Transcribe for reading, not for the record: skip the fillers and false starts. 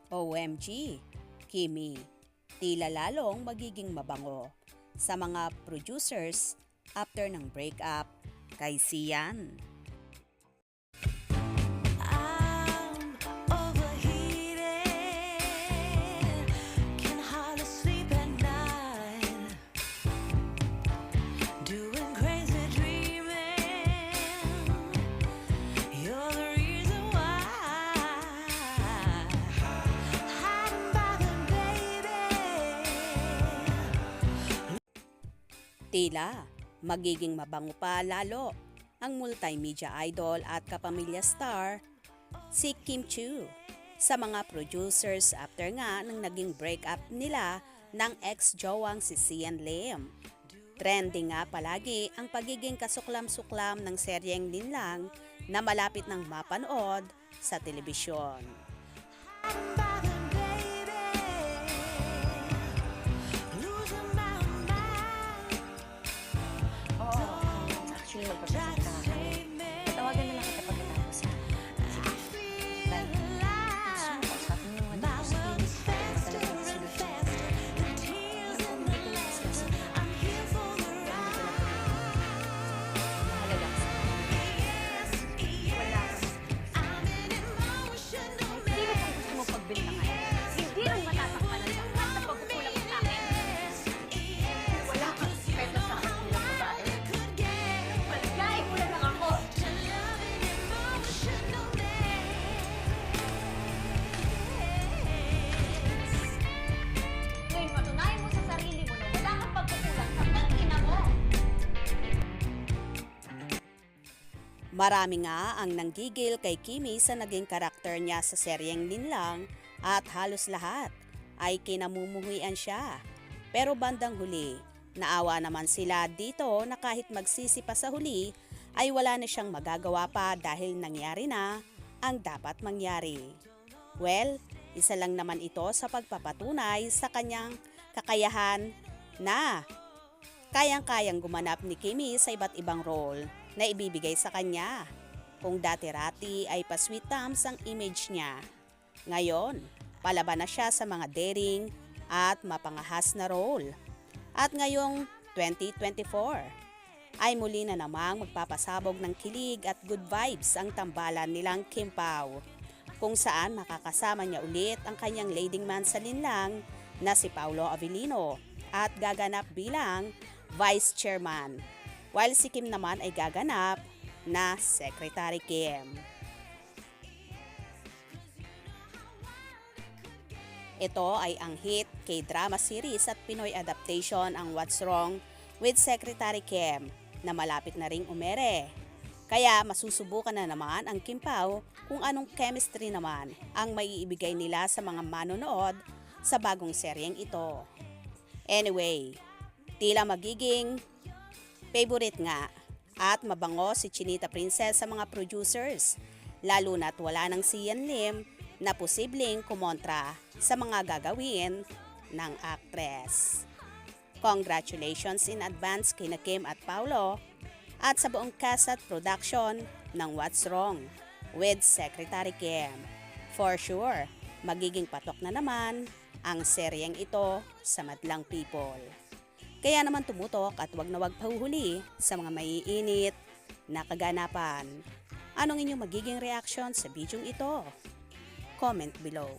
OMG, Kimi, tila lalong magiging mabango sa mga producers after ng breakup kay Sian. I'm overheated, can hardly sleep at night, doing crazy dreaming, you're the reason why, hiding by the baby. Tila magiging mabango pa lalo ang multimedia idol at kapamilya star si Kim Chiu sa mga producers after nga ng naging breakup nila ng ex-jowang si Sian Lim. Trending nga palagi ang pagiging kasuklam-suklam ng seryeng linlang na malapit nang mapanood sa telebisyon. Hiding by the baby, losing my mind. Actually, magpapasok ka nga kami. Tawagan na lang kita pagkatapos ha. Sige. Bye. Gusto mo kausapin mo yung mga dito sa clinic. Talagang solusyon. Hindi ko na-discuss. Mahalaga kasi. Wala. Hindi ba kung gusto mo pagbintangan? Hindi ang matatakpanan sa lahat na pagkukulang sa akin. Wala kang respeto sa akin bilang babae. Maligay mo na lang ako. Ngayon, patunayan mo sa sarili mo na wala kang pagkukulang sa pag-ina mo. Marami nga ang nanggigil kay Kimi sa naging karakter niya sa seryeng linlang at halos lahat ay kinamumuhian siya. Pero bandang huli, naawa naman sila dito na kahit magsisi pa sa huli ay wala na siyang magagawa pa dahil nangyari na ang dapat mangyari. Well, isa lang naman ito sa pagpapatunay sa kanyang kakayahan na kayang-kayang gumanap ni Kimi sa iba't ibang role na ibibigay sa kanya. Kung dati-rati ay pa-sweet thumbs ang image niya, ngayon, palaban na siya sa mga daring at mapangahas na role. At ngayong 2024, ay muli na namang magpapasabog ng kilig at good vibes ang tambalan nilang Kim Pao, kung saan makakasama niya ulit ang kanyang leading man sa linlang na si Paulo Avellino at gaganap bilang Vice Chairman, while si Kim naman ay gaganap na Secretary Kim. Ito ay ang hit K-drama series at Pinoy adaptation ang What's Wrong with Secretary Kim na malapit na ring umere. Kaya masusubukan na naman ang Kim Pao kung anong chemistry naman ang maiibigay nila sa mga manonood sa bagong seryeng ito. Anyway, tila magiging favorite nga at mabango si Chinita Princess sa mga producers, lalo na't wala ng Sian Lim na posibleng kumontra sa mga gagawin ng actress. Congratulations in advance kina Kim at Paulo at sa buong cast at production ng What's Wrong with Secretary Kim. For sure, magiging patok na naman ang seryeng ito sa madlang people. Kaya naman tumutok at wag na wag pahuhuli sa mga maiinit na kaganapan. Anong inyong magiging reaction sa bidyong ito? Comment below.